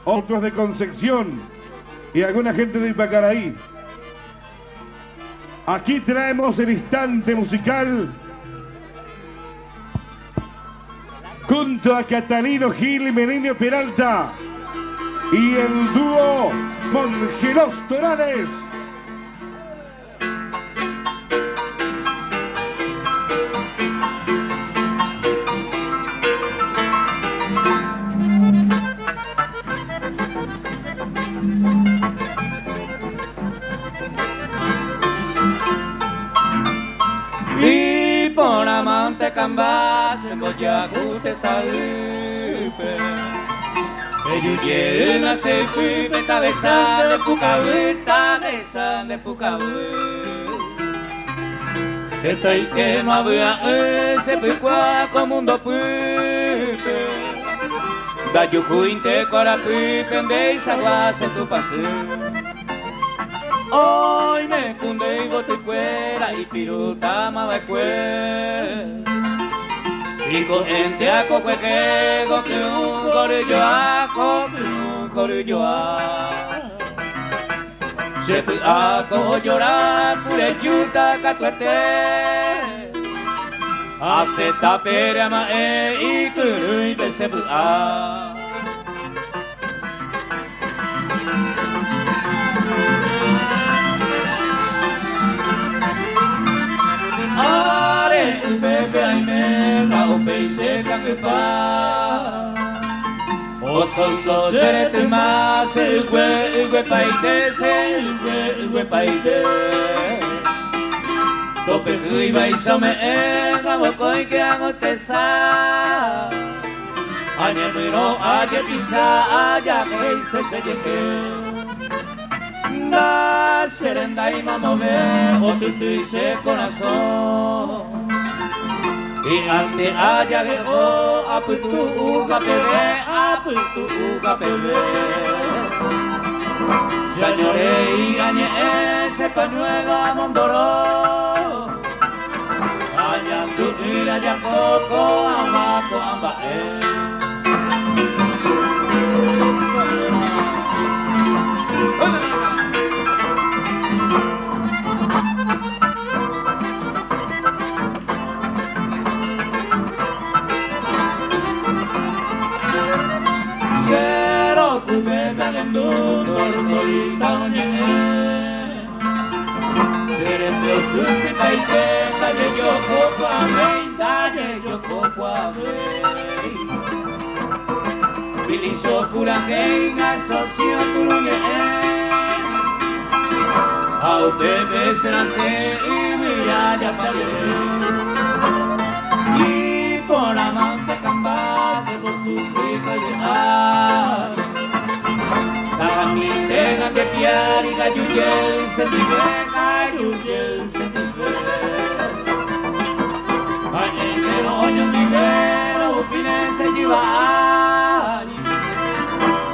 otros de Concepción y alguna gente de Ipacaraí. Aquí traemos el instante musical junto a Catalino Gil y Melinio Peralta y el dúo Mongelos Torales. Y por amante cambase boyagute saupe Eyuyena se fui betabesa de pucabeta de pucabé Estoy que no había ese picua como un dopipe Da yucuinte cora pipe de isagua se tu pase Hoy me cunde y bote fuera y piruta mabacue Y con ente a coquequego que un corillo a Se fui a coyorar pure yuta catuete Hace tapere ama y curu y bese a Are bebe ai me la o peise kangepa O so serete mas gue paide Tope hui vai some ega wo koi ke angos tesa Anye miro aje pisa aja que se Da serenda y mamove o tutuise corazón Y ante haya llegó a putu uga pebe Señore y gañe ese pañuelo a mondoro Allá tu ira ya poco amaco ambae Cero tu beba lendo tortorita oñe Serete susi paite Daye yo copo a vei Biliso purangen asocio turuñe Au bebe se nace y mira ya paye Y por amante cambase por sufrir ay Tagamite de piar y gayuyel se vive Añe oño vivero upine se llevari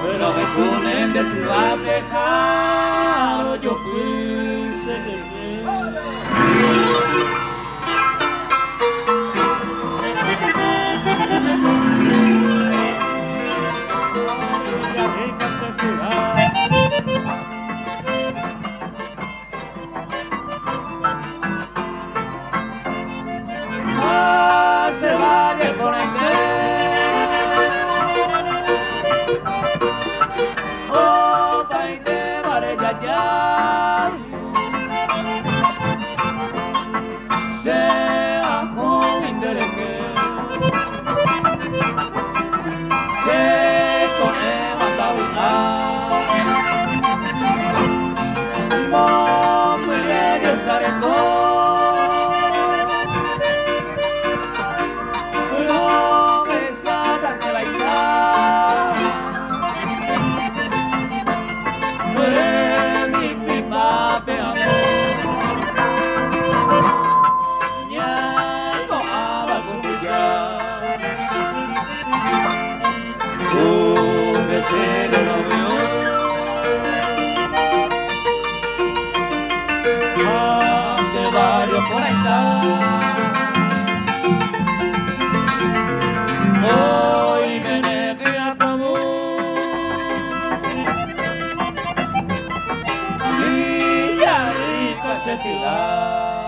Pero me ponen de ciudad dejaro yo puse Se vaya por el Oh, paite vare ya Se ajo indereke Se kone matauna Mo mure sareko Mi necesidad.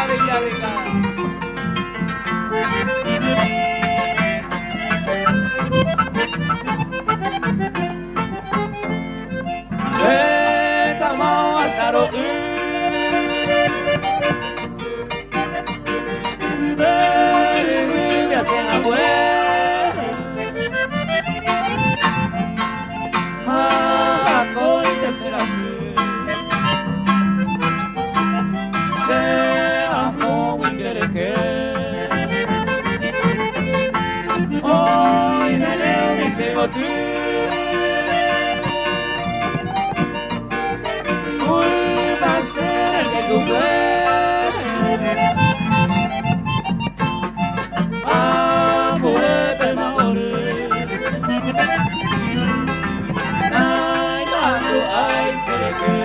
Villarrica. Estamos a Saro. Me hacen la buena. A corte será así. Será como que hoy me leo mi segotín. Va a ser el que cumple. Amorete magore. Ay, tanto, ay, seré que.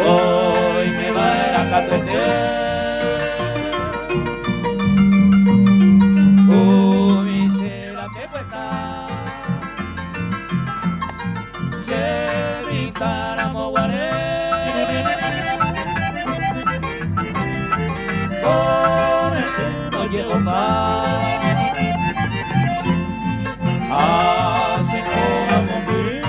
Hoy me va a la catete. Oh, misera que cuesta. Se brincaramos guaré. Con este no llego más. Así como a morir.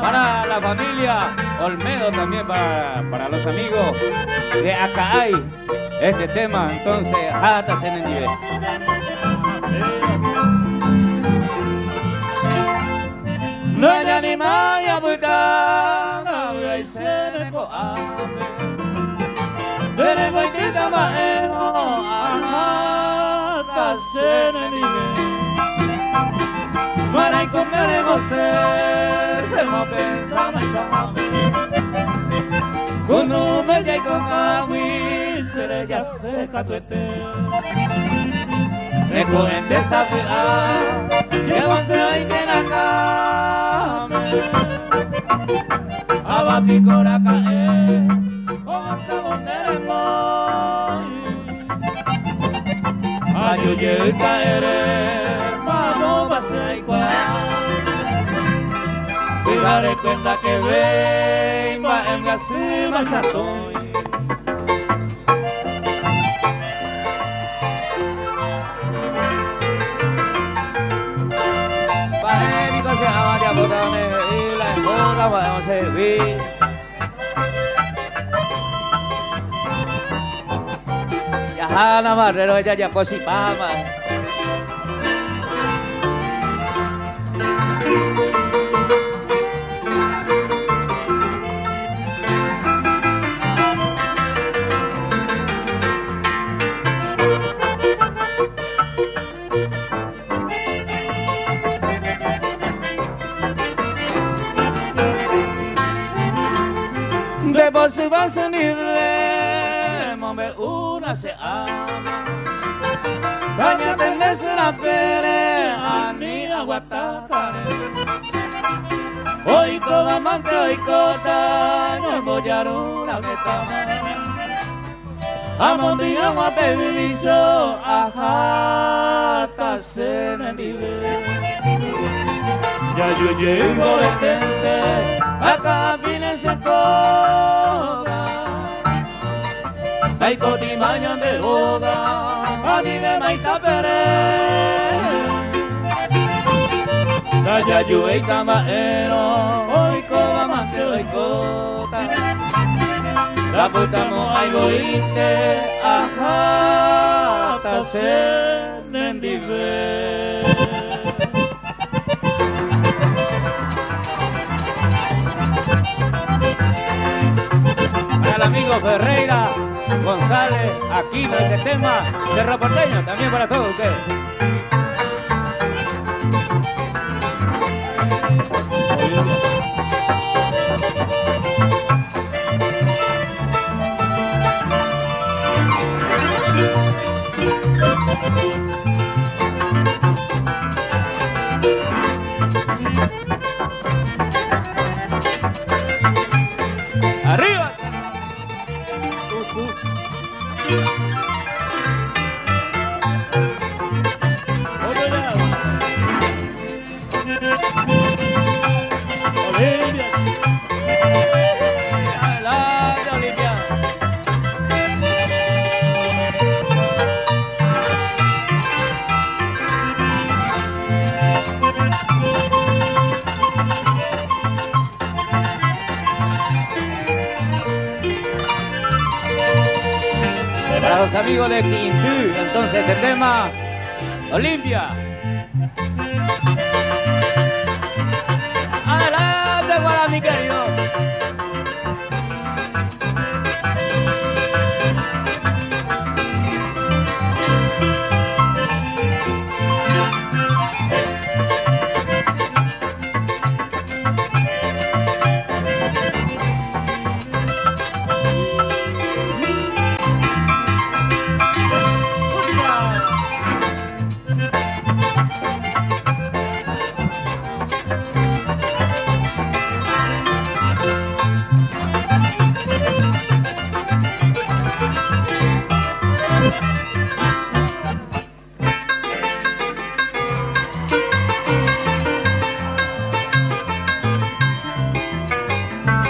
Para la familia Olmedo, también para los amigos de Acaay. Este tema, entonces, hasta se nivel. No hay animal y se me coame. De Dere goitita maero Ahata senenime Marai con dere goser Se mo pensa mai pahame Kuno me jai con awi Sere ya seka tuete Neko en desafia Llevan se hay que nakame Abati kora kae Osa bondere moi Ayuye kaere Mano basai kwa Pegare cuenta que ve Ma em gasi masatoy Pahe ko se awaja bodane Ila boda wa se vi Hana marrero ella ya posipama. De vos vas a nivel, mombe una se ama. Baña tenés la pere, ani aguatatane. Hoy toda amante, hoy cota, no voy a una metama. Amondi agua bebiso, ajata se nenive. Ya yo llego de tente, acá vine se toda. Ay poti mañan de boda, ani de maita pere. Ya yo ei camaero, hoy coba amante, hoy cota. La puta mo ay goite, ajata se nendive. Para el amigo Ferreira González, aquí no este tema Cerro Porteño, también para todos ustedes. ¡Arriba! Olivia. Adelante, Olivia. Para los amigos de Quintú, entonces el tema Olimpia. Adelante, Guara, mi querido.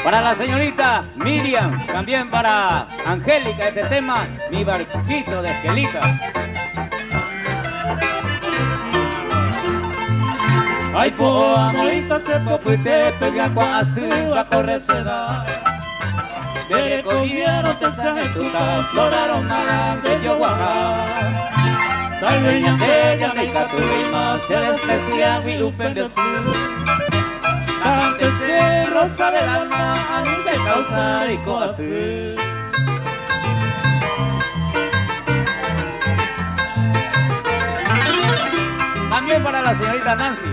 Para la señorita Miriam, también para Angélica, este tema, mi barquito de Esquelita. Ay, po, amorita, se popite, pega kwa asiva, corre seda. Dere cogieron, te sanetuta, floraron nada, bello guajá. Tal vez ya que ya me catuvimos, se desprecia mi lupen de sur. Antes se rosa del alma, a mí se causa rico así. también para la señorita Nancy.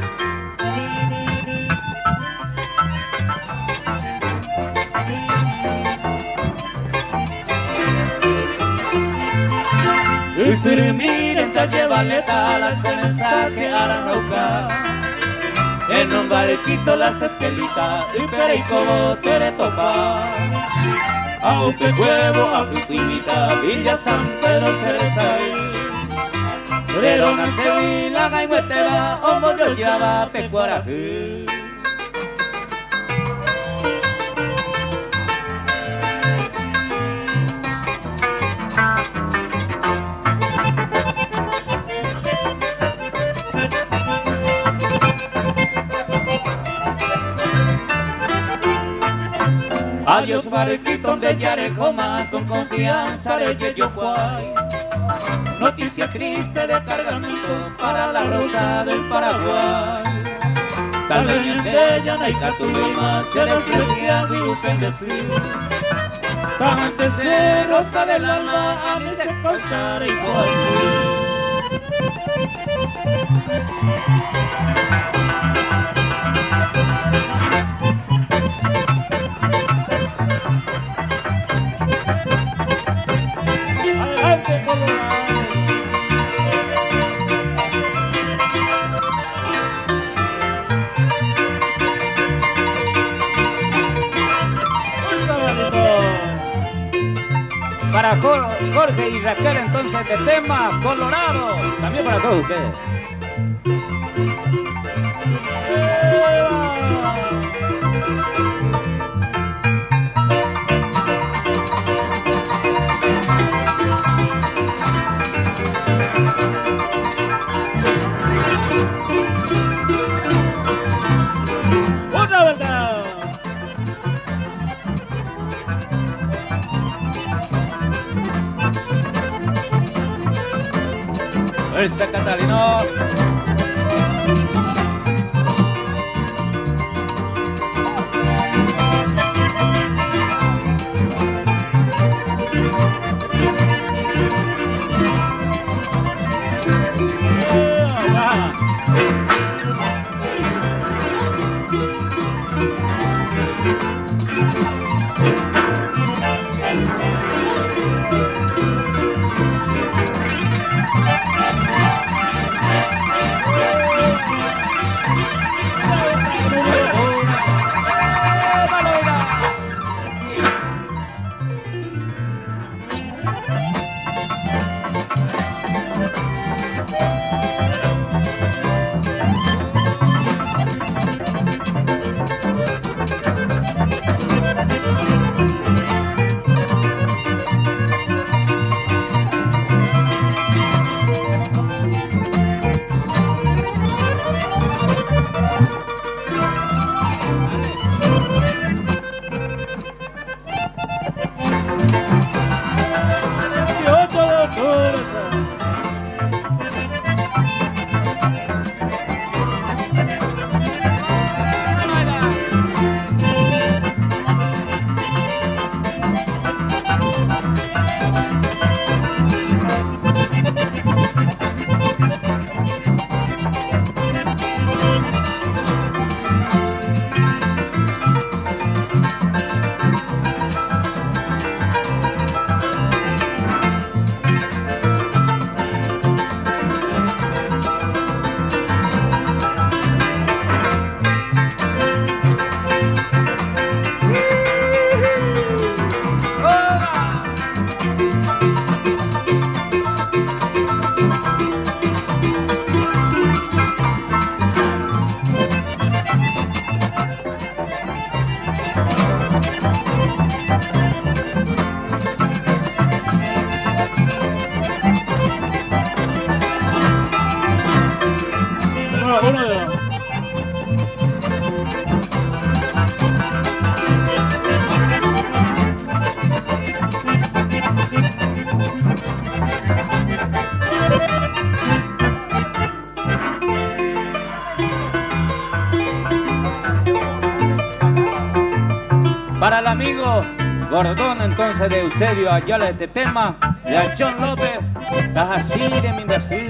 Y miren, te llevaleta ese mensaje a la roca. En un barquito las esquelitas y perico te le topa. Aunque huevo a Pipimita, Villa San Pedro se les ahí. Pero na Sevilla, Gaimueteba, Omo yo llama Pecuarají. Adiós barquito de Yarejoma, con confianza de Yoyocuay. Noticia triste de cargamento para la rosa del Paraguay. Tal vez en ella no hay catulima, se desprecian y bendecir. Tamante se rosa del alma, a mí se causará igual. Para Jorge y Raquel, entonces, de tema Colorado, también para todos ustedes. ¡Otra vuelta! Elsa Catalino. Para el amigo Gordón, entonces, de Eusebio Ayala, este tema de Achón López, estás así de mi Brasil.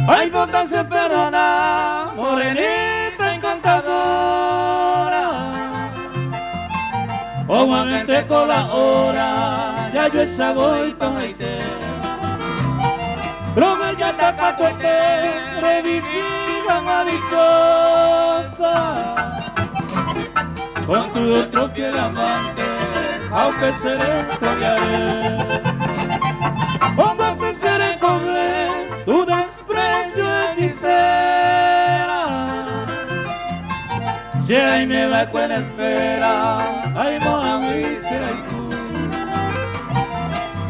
Ay, no tan se perdona, morenita encantadora. O guamente con la hora, ya yo esa voy pa' Haití. Pero que ya está catuete, revivida una dichosa. Con tu otro fiel amante, aunque seré cambiaré. Como seré con él, tu desprecio hechicera. Si ahí me va con espera, ay mami, será tú.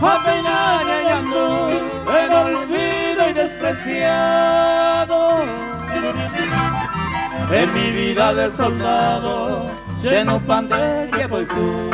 Apenas ya ando, en olvido y despreciado. En mi vida de soldado, lleno pan de llevo y tú.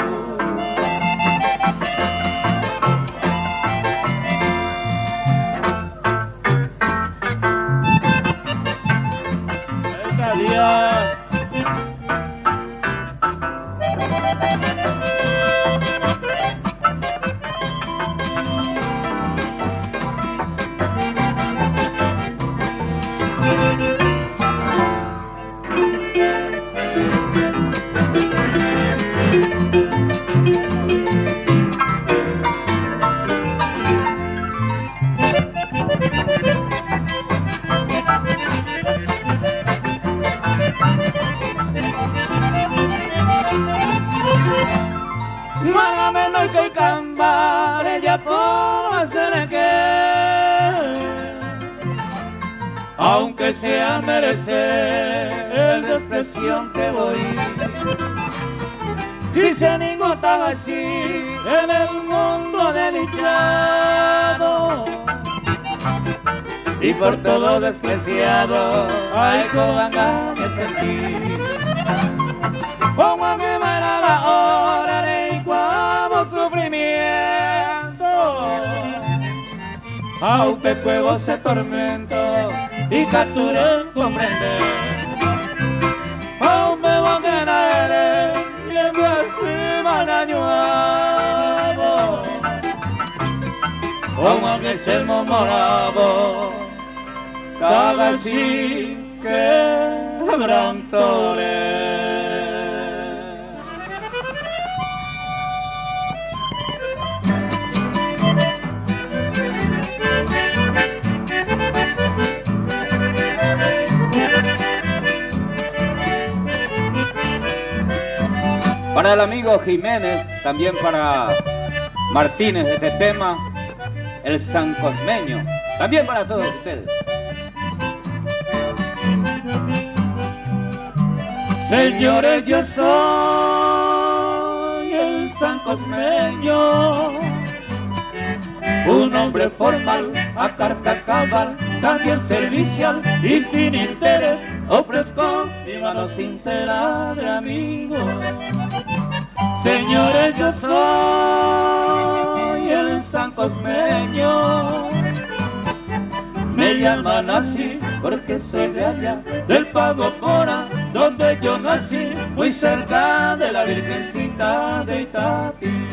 Aunque sea merecer el desprecio que voy, si se ningún tan así en el mundo desdichado, y por todo despreciado hay con engaños sentir. Como a mí me da la hora de igual sufrimiento, aunque fuego se tormento y capturé comprender. Aún me voy a eres y en mi encima dañado, como que se morado, cada así quebrantore. Para el amigo Jiménez, también para Martínez, este tema, el sancosmeño, también para todos ustedes. Señores, yo soy el sancosmeño, un hombre formal, a carta cabal, también servicial y sin interés, ofrezco mi mano sincera de amigo. Señores, yo soy el sancosmeño, me llaman así porque soy de allá, del Pago Pora, donde yo nací, muy cerca de la Virgencita de Itatí.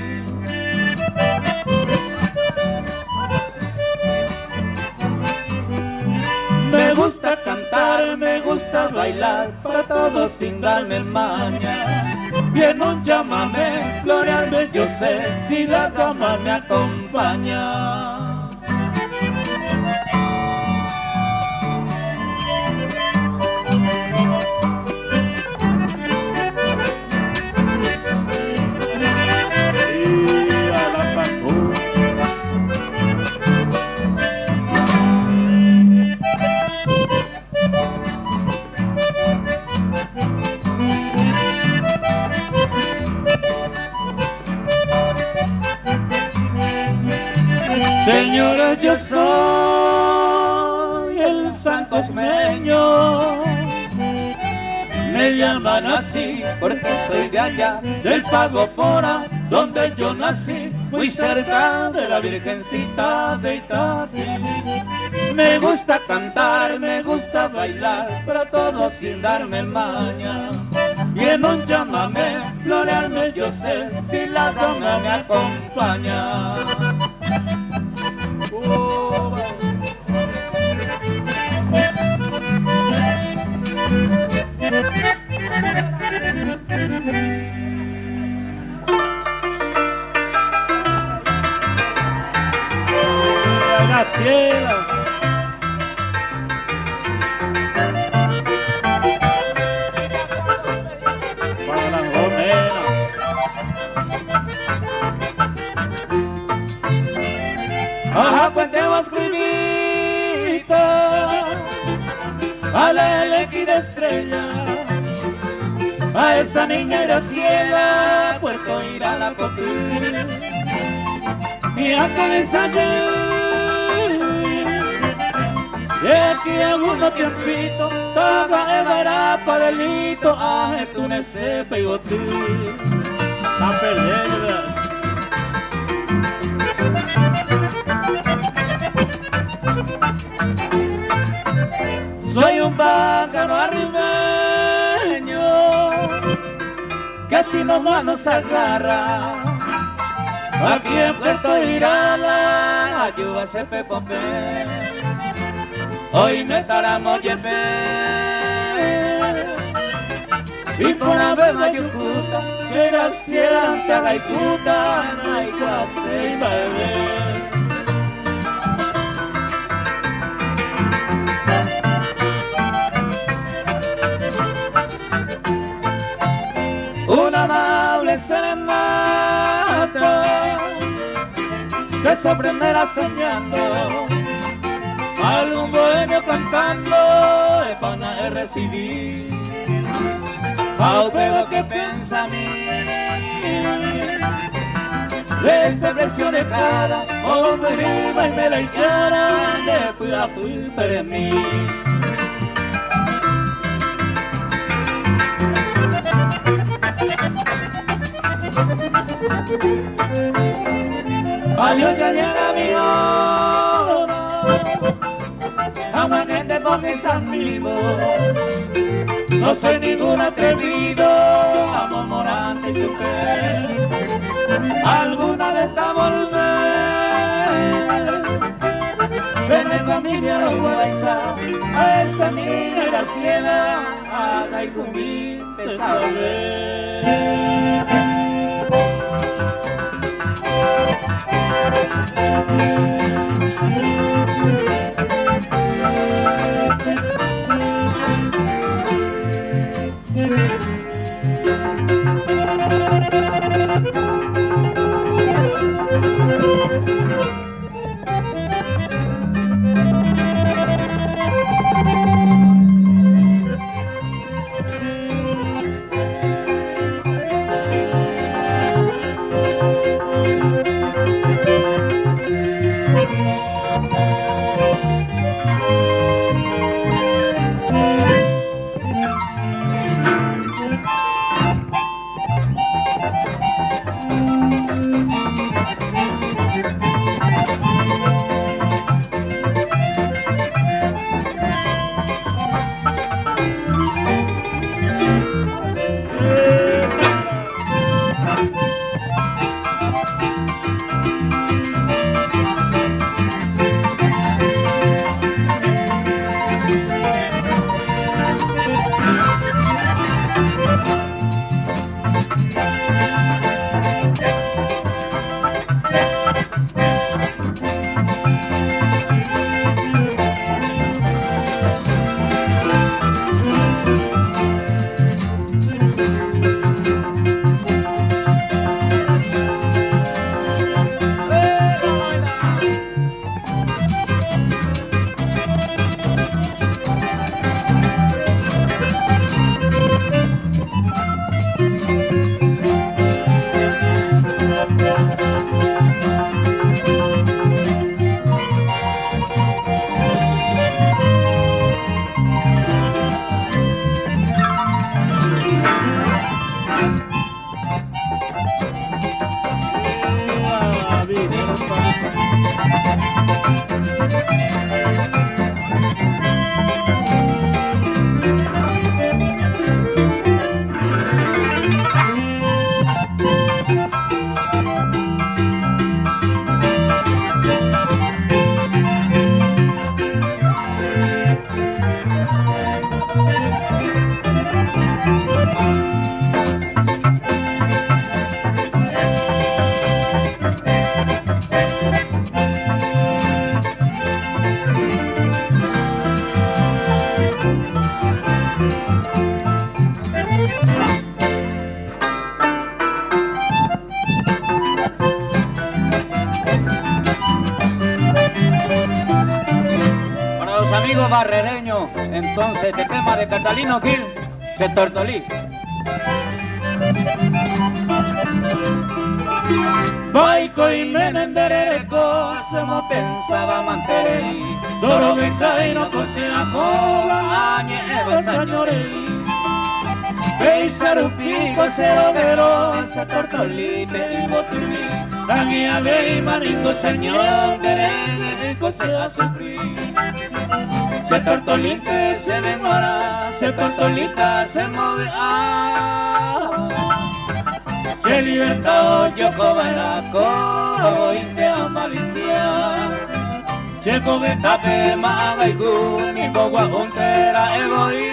Me gusta cantar, me gusta bailar, para todos sin darme maña. Viene un llámame, gloriarme yo sé, si la dama me acompaña. Señores, yo soy el sancosmeño, me llaman así porque soy de allá, del Pago Pora, donde yo nací, muy cerca de la Virgencita de Itatí. Me gusta cantar, me gusta bailar, para todos sin darme maña. Y en un llámame, gloriarme yo sé, si la dama me acompaña. estrella. A esa niña Graciela, Puerto irá la copia. Y aquel ensayo, y aquí alguno tiempito, toda Evara para delito, a tú ne se pegó tú. A perderlas. Soy un pájaro arribeño que si nomás nos agarra. Aquí en Puerto Irala, yo a ser pepombe. Hoy me estaramos yepe. Y por la vez mayucuta, será ciela, te haga y puta, no hay clase y beber. Una amable serenata te sorprenderá soñando, algún bohemio cantando de pana de recibir. Ao veo que pensa a mí de esta presión de cara, hombre viva y me la higuera de pura para mí. Adiós ya llega mi hora, amanente con esa vivo. No soy ningún atrevido, amo morante y super. Alguna vez a volver, vende familia a Guaysa, a esa niña Graciela, haga y cumpliste saber. entonces este tema de Catalino Gil, Se Tortolí. Baico y menendereco, se mo pensaba manterei, Doro besai no cocina cola, añe eva señorei. Beisarupi, coserovero, Se Tortolí, te digo turbi, la mia vei maringo señor, derene, cose a sufrir. Se Tortolite se demora, Se Tortolita se mueve, se libertó yo cobraco y te amalicia. Se cometa que maga y guni boga untera egoí.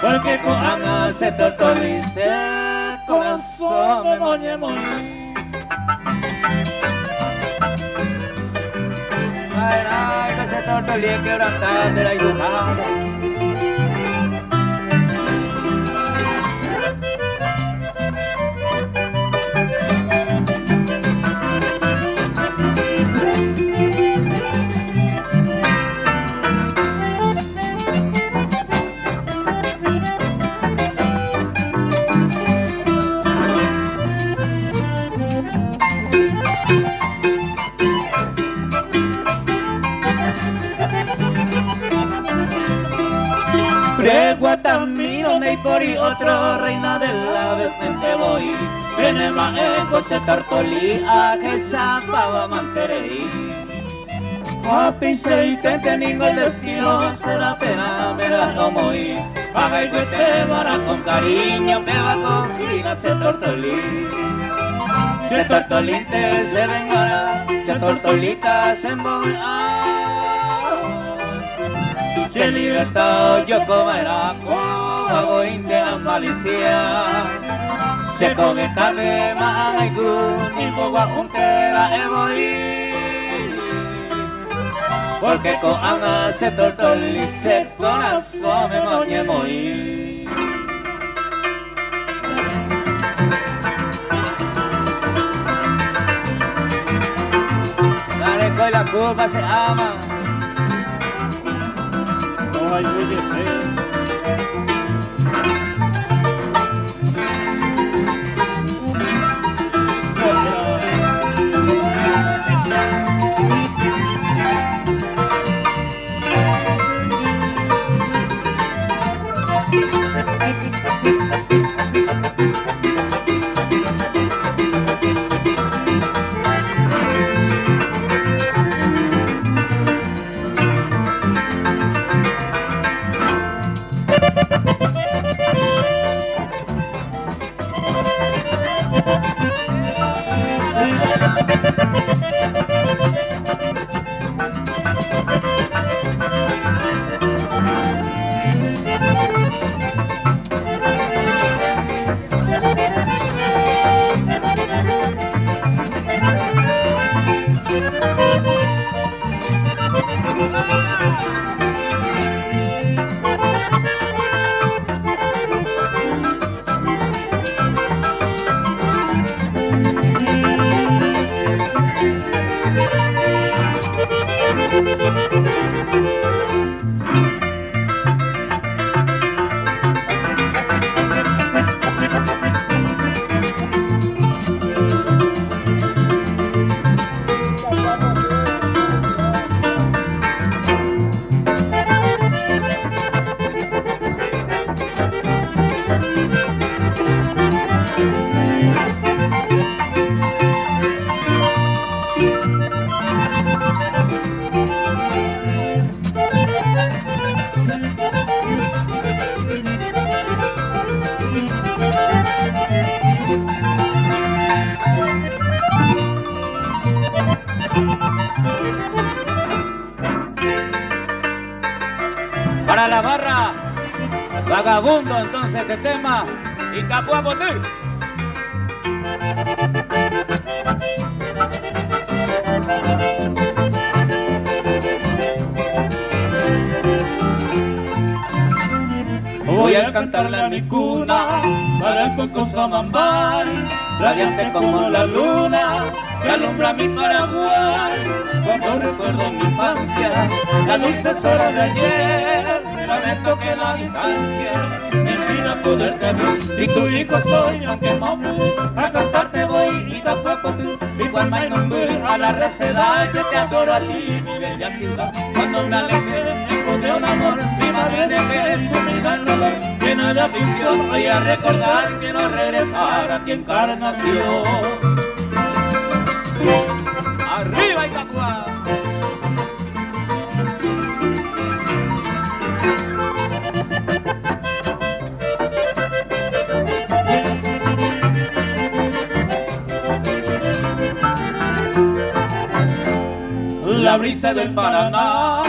Porque con Ana Se Tortolice, corazón me moñe morí. Ay, que Se Tortolí quebrantando la iguana. Guatamino, Neipori, otro reina de la vez en que voy. Venema eco Se Tortolí, a que zapaba manterei. Happy sei tente ningo el destino, será pena, me la no moí. Paga y te vara con cariño, me va con gina Se Tortolí. Se Tortolite se vengará, Se Tortolita se moverá. Se libertó yo comerá con india malicia. Se cometa de maigun y boga juntera evoí. Porque con Ana Se Tortolí, se corazón me moñe moí. Dale con la curva se ama. Ay, oye, Para la barra, vagabundo entonces este tema y capua botir. Voy a cantarle a mi cuna para el coco samambay. radiante como la luna, que alumbra mi Paraguay. Cuando recuerdo mi infancia, las dulces horas de ayer, lamento que la distancia me impida poderte ver. Si tu hijo soy, aunque mami, a cantarte voy y tampoco tú. Igual me nombré a la receda, yo te adoro a ti, mi bella ciudad. Cuando me alejé, encontré un amor, mi madre dejé sumida en dolor. Llena de afición, voy a recordar que no regresar a ti encarnación. ¡Arriba Itacua! La brisa del Paraná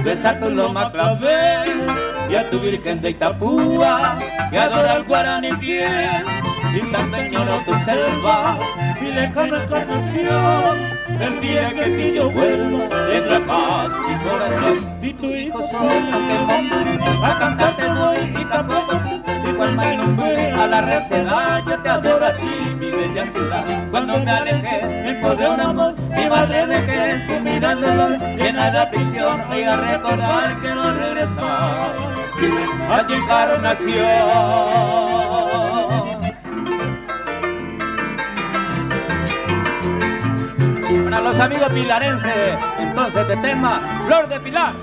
besa tu loma clavel y a tu Virgen de Itapúa que adora el guaraní bien. Y tan añoro tu selva y lejana encarnación del día que aquí yo vuelva tendrá paz mi corazón. Si tu hijo soy, aunque hombre, a cantarte voy y tampoco tú. Igual me nombré a la receda, yo te adoro a ti, mi bella ciudad. Cuando me alejé, encontré un amor, mi madre dejé sumida en dolor. Llena de aflicción, voy a recordar que no regresar a tu encarnación. Para los amigos pilarenses, entonces este tema, Flor de Pilar.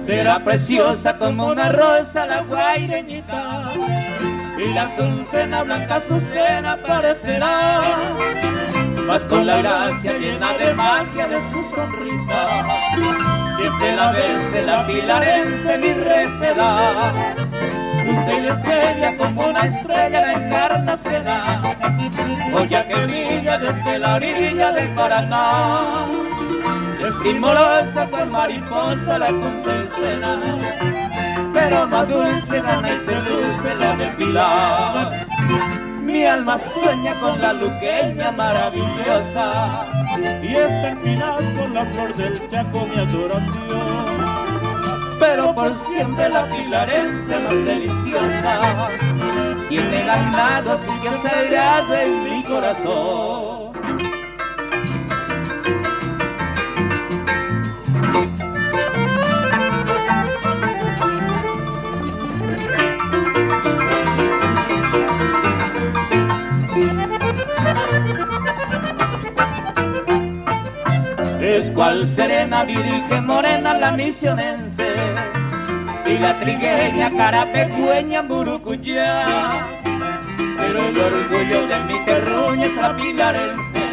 Será preciosa como una rosa la guaireñita, y la azucena blanca azucena parecerá, mas con la gracia llena de magia de su sonrisa. Siempre la vence la pilarense mi receda, luce y le seria como una estrella la encarnacena, joya que brilla desde la orilla del Paraná. Es primorosa cual mariposa la concesena, pero más dulce gana y se luce la del Pilar. Mi alma sueña con la luqueña maravillosa, y está empinada con la flor del Chaco mi adoración. Pero por siempre la pilarense más deliciosa tiene ganado así que sagrado en mi corazón. Es cual serena virgen morena la misionense, y la trigueña carapecueña Murucuyá. Pero el orgullo de mi terruña es la pilarense,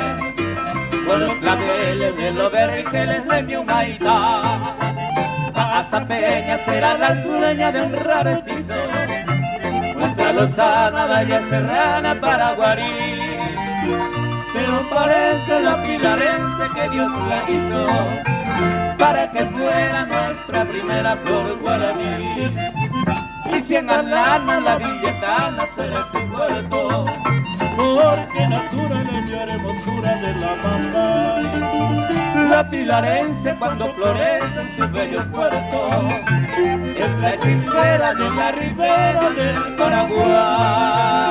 con los claveles de los vergeles de mi humaitá. Pasa Peña será la dueña de un raro hechizo, nuestra lozana valla serrana Paraguarí. Pero parece la pilarense que Dios la hizo para que fuera nuestra primera flor guaraní. Y si engalana la villetana será este puerto, porque natural y hermosura de la Mambay. La pilarense cuando florece en su bello puerto es la hechicera de la ribera del Paraguay.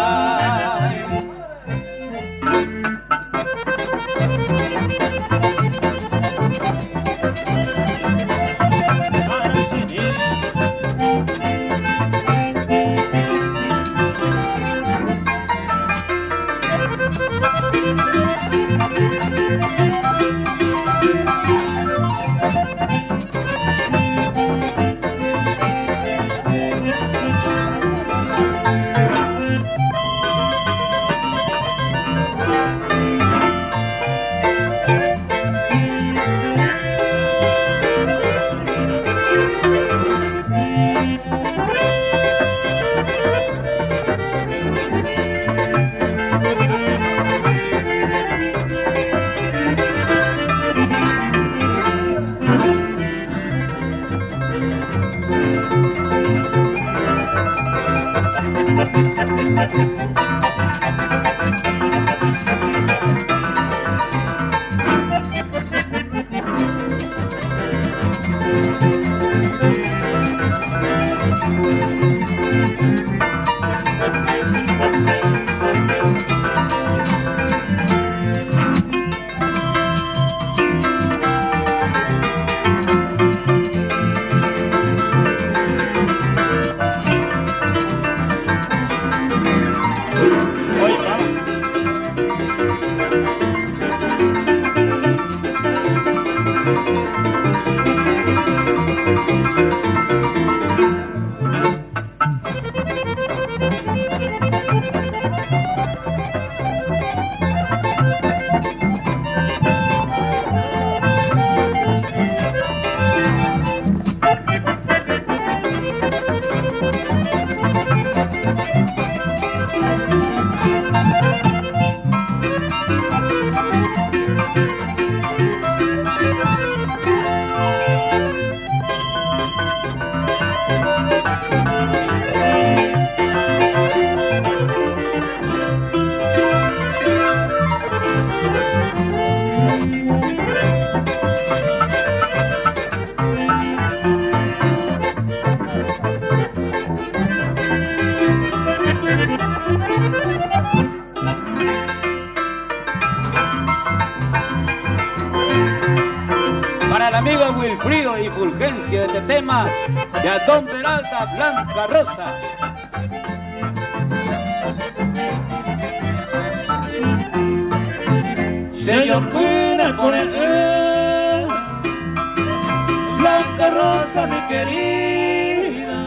el amigo Wilfrido y Fulgencio de este tema de Adón Peralta, Blanca Rosa. Se yo vine con él, Blanca Rosa mi querida,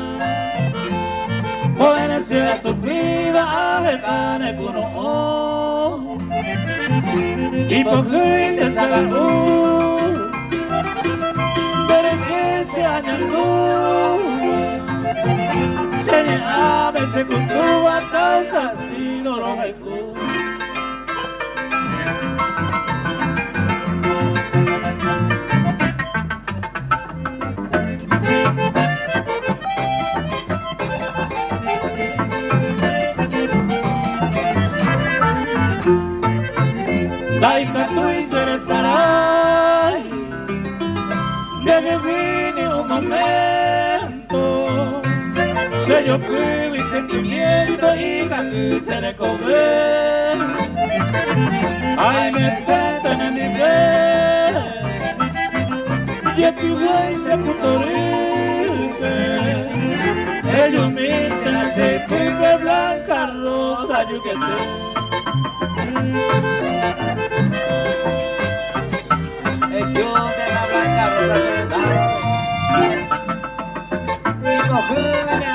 jóvenes se la sufrida a dejarme con ojo y por fin de salud, pero que se añadió se llama se cultó a causa si no lo mejor. Daika tu y Cerezaray, de que vine un momento, se yo fui mi sentimiento y que se le comer. Ay, me siento en el nivel, y aquí voy se puto ripe, ellos me se pibe Blanca Rosa, yo que te. Yo de la Blanca Rosa sentada y cogí en el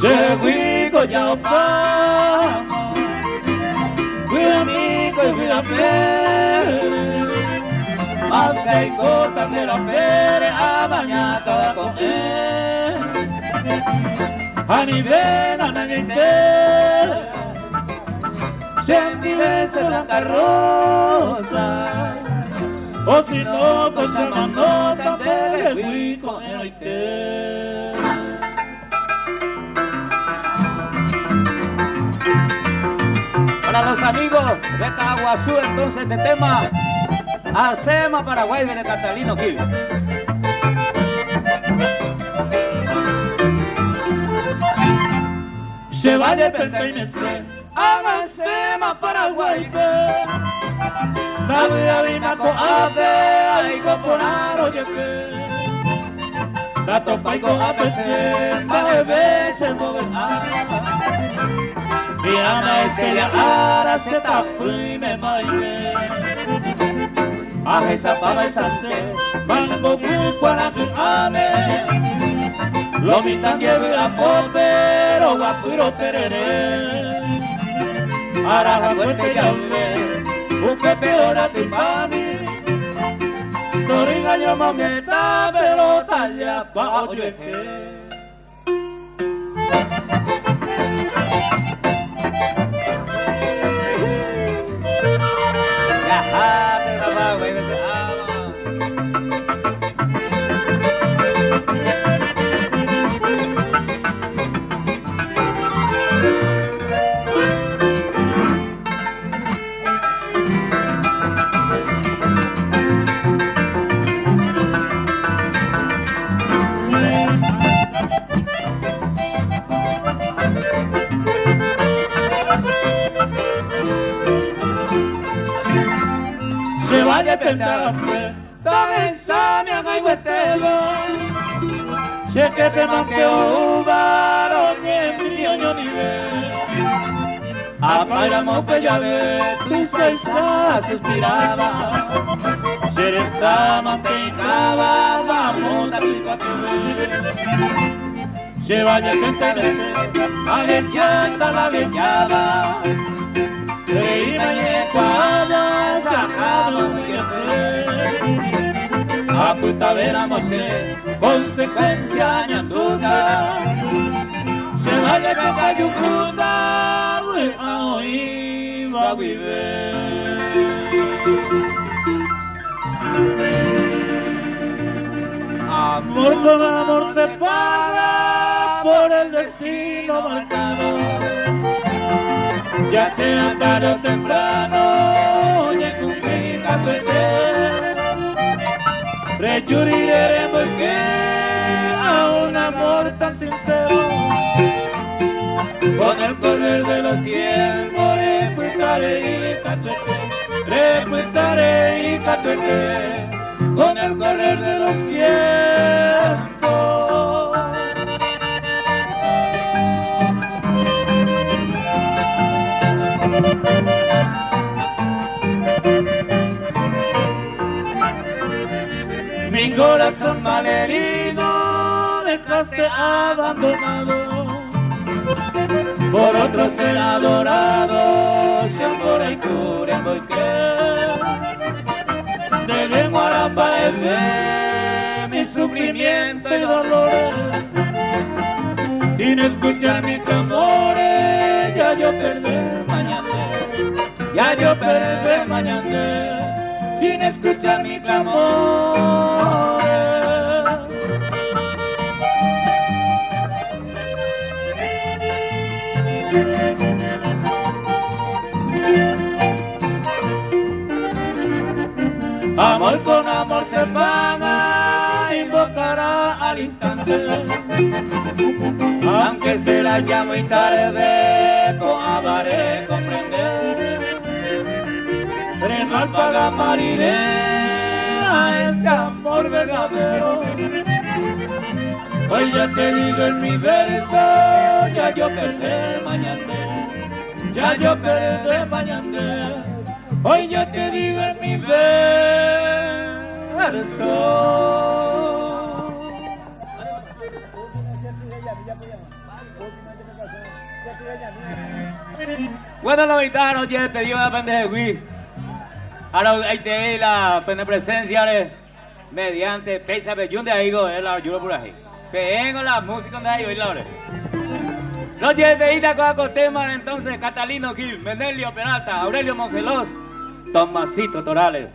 se huico ya opama, cuida amigo y cuida pere, más que hay cotas de la pere a bañata con él, a mi vena nañete, sentí esa Blanca Rosa, o si no cosa más nota de huico en el que. Para los amigos de Caguazú, entonces de tema Hacema Paraguay de Catalino Gil. Se va a pertenecer a Hacema Paraguay, David Abinaco Ave, Aigo Ponaro Yeque, Dato Paigo Apese, Baebe, se mueve mi ama Estela Ara se tapó y me bailé. Aje pava y sante, mango cuara que ame. Lo mitan lleve a popero, guapuro tereré. Araja fuerte ya ve, busque peor a ti mami. No riga yo moneta, pero talla pa' oyeje. Se vaya a pentarse, dame esa mi haga y huetelo. Se que te manqueo uvaro, ni mío yo ni ve. Apagamos que ya ve, tu salsa suspiraba. Cereza mantecaba, vamos a pico a tu ve. Se vaya a pentarse, agachata la vellada. Y me cuadra sacado mi a puta vera mose consecuencia ñanduga se vaya a pegar yucunda a oír va a vivir amor con amor se paga por el destino marcado ya sea tarde o temprano Rechurriré porque a un amor tan sincero, con el correr de los tiempos, reputaré y catuete, con el correr de los tiempos. Mi corazón malherido dejaste abandonado, por otro ser adorado, se ancora y cura en boique. De lengua mi sufrimiento y dolores, sin escuchar mis clamores, ya yo perdí mañana, ya yo perdí mañana. Sin escuchar mi clamor. Amor con amor se paga, invocará al instante, aunque será ya muy tarde, con amaré comprender. Mal paga marinera este amor verdadero. Hoy ya te digo en mi verso, ya yo perdí mañana, ya yo perdí mañana. Hoy ya te digo en mi verso. Bueno, los gitanos ya pedido la pendeja de ahora hay que la presencia mediante pecha bellón de ahí la ayuda por ahí. Que con la música de ahí la hora. Los lleveitas con temas entonces Catalino Gil, Menelio Peralta, Aurelio Mongelos, Tomasito Torales,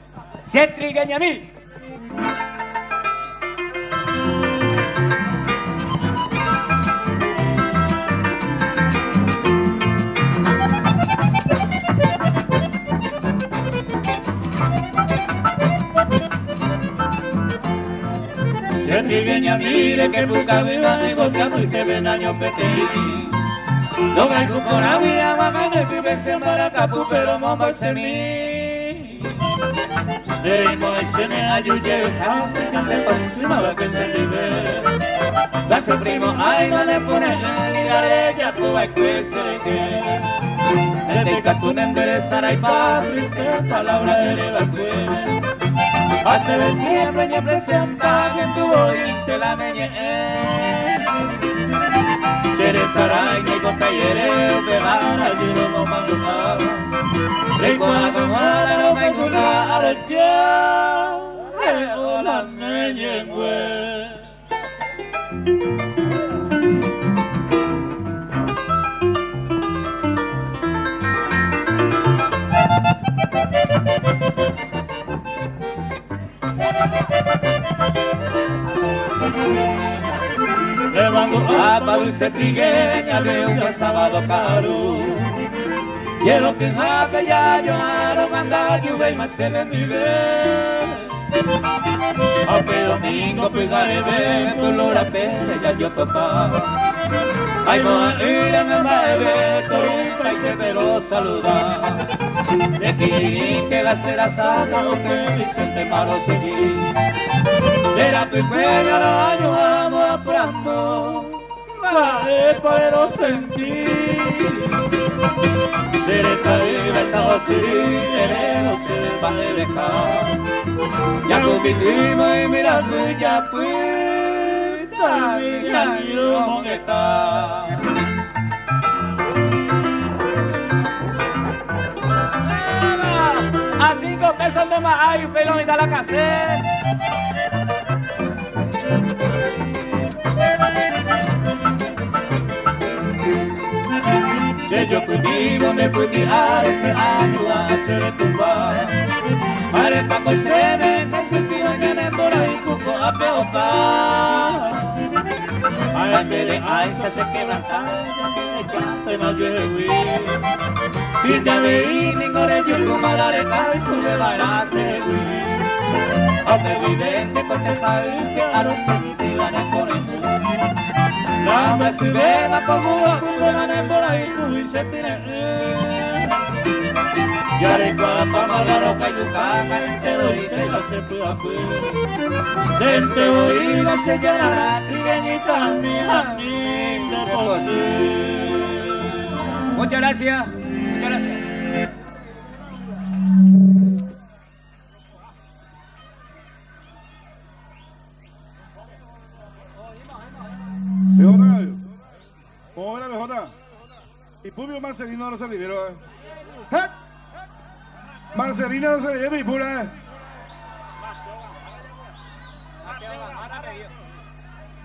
Cetri Gañamí. Se trigueña mire que busca viva negociando y que ven años pequeñi. Lo que hay con la vida mamá de que se maracapu pero mamá se mi. De no se me ayude se cante pasima va que se libre. La se primo ay no le pone ni la de ella pues que se que. El de cartón enderezar y paz triste palabra de levante. Hace de siempre y presenta que en tu oíste la neñe. Seres araña y con talleres pegar allí no manducar. Recuerda mala no me gusta a la neñe güey. Levando a dulce trigueña de un sábado caro. Y el lo que en jape ya lloraron andar lluvia y más se le nivel. Aunque domingo pegar evento, olor a pele ya yo topaba. Ay, no a ir en el baile, corita y que te lo saluda. De Quirín que la cera saca, lo que Vicente Maro seguí. Era tu cuello, los años vamos apurando, pero sentir. Teresa vive esa heredero se le va a dejar. Ya competimos y mirando y ya puta y ya no que está. A 5 pesos de más hay un pelón y da la cassette. Si yo cultivo me puedo tirar ese año a hacer tumbar. Para esta cosa me sentido en el por ahí cuco a peotar. Ay, mire, ay, se quebranta, ya no llueve. Si te veí, ningún yo como la de carro y tú me vas a seguir. aunque vivente porque sabes que a los sentidos no corren. La me si beba como a cubanar por ahí y se tire. Y arriba para la roca y yucaca, te doy te la se tu afuera. Dente oí la señora trigueñita mía, de posee. Muchas gracias. Muchas gracias. BJ, ¿cómo era BJ? Y Publio Marcelino no se liberó. Marcelino no se liberó y pura.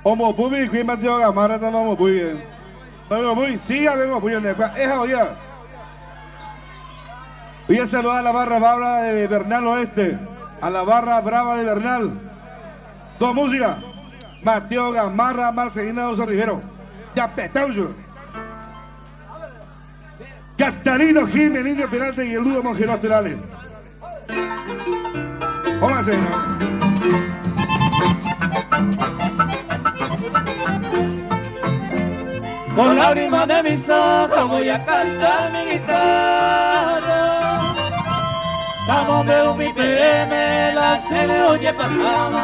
Homo Publio y Queen Mateo Gamara están homo muy bien. Homo muy, sí, ya vemos muy bien. Esa olla. Voy a saludar a la barra brava de Bernal Oeste, a la barra brava de Bernal. Toda música. Mateo Gamarra, Marcelina Oso Rivero. Ya petauyo. Catalino Jimenino Peralta y el Ludo Mongeros Terales. Pónganse. Con lágrimas de mis ojos voy a cantar mi guitarra. Vamos, veo mi PM, la se le oye pasada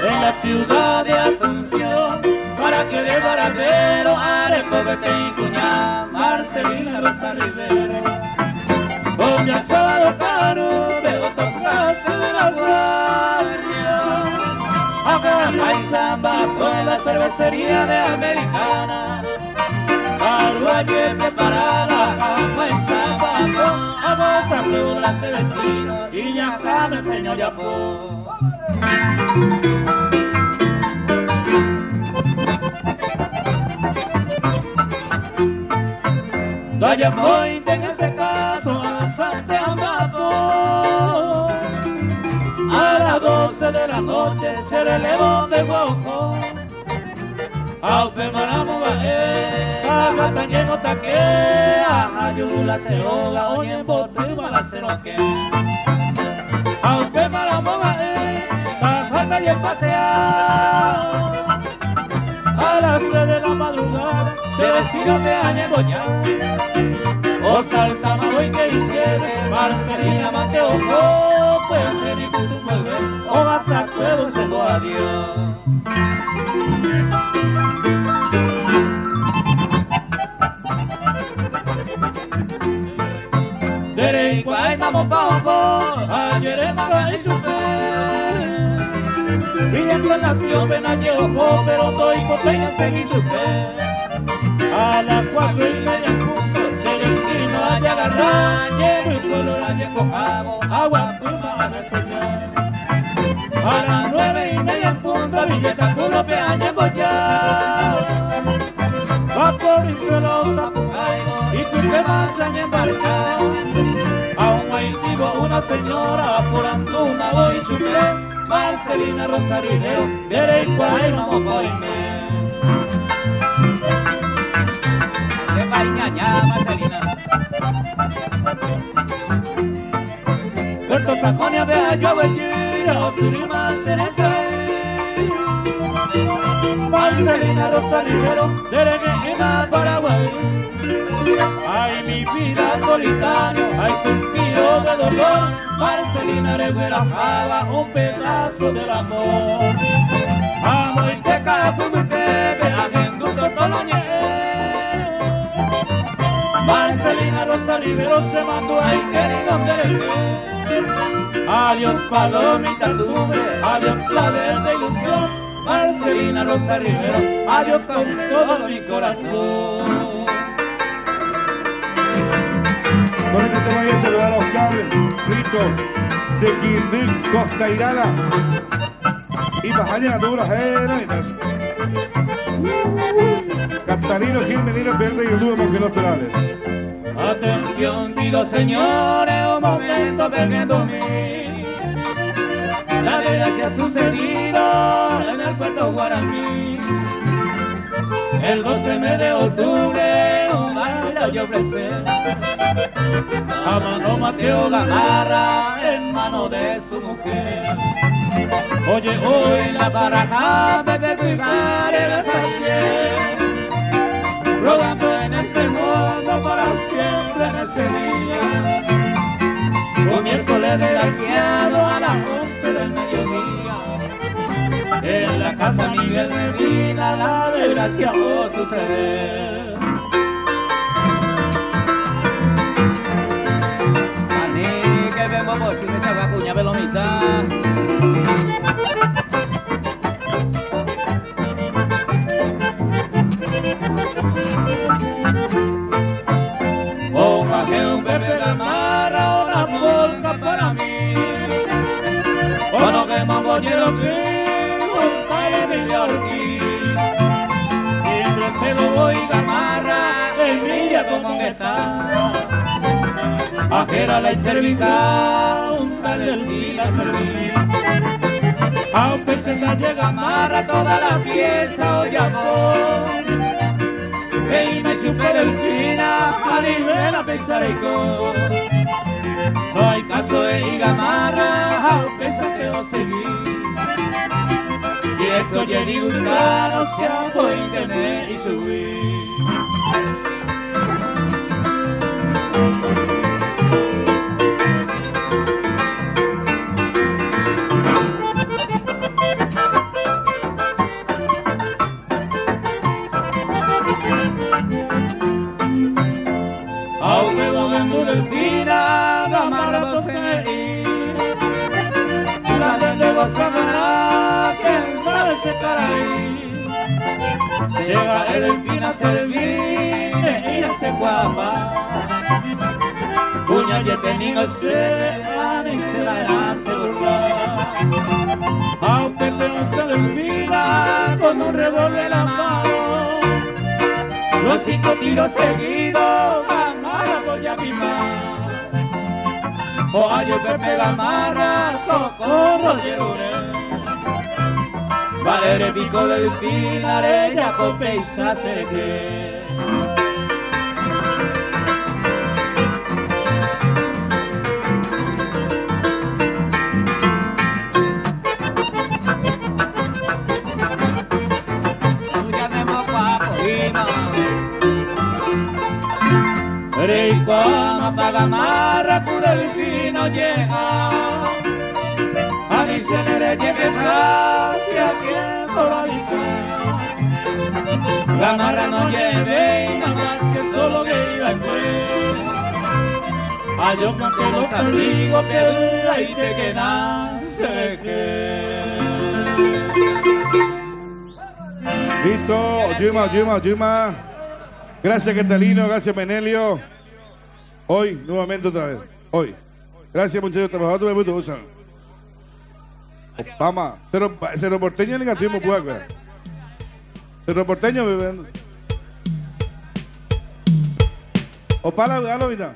en la ciudad de Asunción, para que de baratero areco vete y cuñá, Marcelina Rosa Rivero. Doña Sábado Caro, veo tocarse de la guardia, acá hay samba con la cervecería de Americana. Aruaye preparada, como en Zapato, a vos a todos las vecinos, y ya acá me enseñó ya por. Vaya point en ese caso a Santiago, a las 12 de la noche se relevó de Guauco. Aupe maramuga aga tañeno taque ayula se hoga oye bote bala se roque. Aupe maramuga aga y el pasea a las 3 de la madrugada se decidió que añebo ya. O salta magoy que hiciere Marcelina Mateo pues ni tu pueblo o vas a cuero se lo adiós. Dere igual vamos bajo, ayer en Maga y Supe. Viviendo en nación, ven allí ojo, pero doy copeña seguí Supe. A las 4:30 en punto, se destino a agarrar, llevo el pueblo la llevo cabo, agua puma a resolver. A las 9:30 en punto, Villeta Culo peaña ya. Va por Insuelos a Pucaibo y Pipe Mansa en embarcado. A un haitivo una señora apurando una voy chupé. Marcelina Rosa Rivero, derecho a ir vamos por irme. ¡Qué pañaña, Marcelina! Puerto Saconia vea yo venir, o Surima Cereza. Marcelina Rosa Rivero, de Paraguay. Ay, mi vida solitario, ay, suspiro de dolor. Marcelina Reguera Java, un pedazo del amor. Amo y te cago mi bebé, agenduto toloñé. Marcelina Rosa Rivero se mandó ahí, querido de adiós palomita tuve, adiós la verde ilusión. Marcelina Rosa Rivero, adiós con todo mi corazón. Con este tema voy a saludar a Oscar Ritos de Quindín, Costa Irala y Pajaña Duras, Captalino, Jimenino, Verde y el Dúo Mongelos Perales. Atención, digo señores, un momento perdiendo mí. La desgracia ha sucedido en el puerto Guaraní. El 12 de octubre, un baile yo ofrecer a mano Mateo Gamarra en mano de su mujer. Oye, hoy la baraja me despegaré las ayer, rogando en este mundo para siempre en ese día. Un miércoles desgraciado a las 11 del mediodía, en la casa Miguel Medina la desgracia va a suceder. Maní, que vengo por si me salga cuña velomita. Ponga que un Pepe Gamarra una polca para mí, o no que mamboñero que un calle de aquí. Siempre se lo voy Gamarra, en Villa como está. Ajera la cervical, un tal del día servir. Aunque se la llega Gamarra toda la pieza hoy amor. Y me chupé del fina, a nivel a pensar y con. No hay caso de Gamarra, aunque se creo seguir. Si esto llega y buscar, no se puede internet y subir. Aunque bogando delfina, Gamarra va a seguir. La gente va a ganar, quién sabe se estará ahí. Llega el delfín a servir, ella se guapa. Puña y el tenido se van y se la hace burlar. Aunque te gusta delfina, con un revólver en la mano, los 5 tiros seguidos, Gamarra voy a quemar. O hay un Pepe Gamarra, socorro lloré. Valer el pico del final, ella con pesa se que. Y cuando pa' Gamarra cura el vino llega, a mi se le llegue hacia quien por ahí fue. Gamarra no lleve y nada más que solo que iba en pues. A yo con los amigos que dura y que nace que. Listo, Yuma. Gracias Catalino, gracias Menelio. Hoy, nuevamente otra vez. Hoy. Gracias muchachos, trabajadores de mucho usan. Vamos, cero porteño negativo puede ver. Cero porteño bebiendo. O para, vida.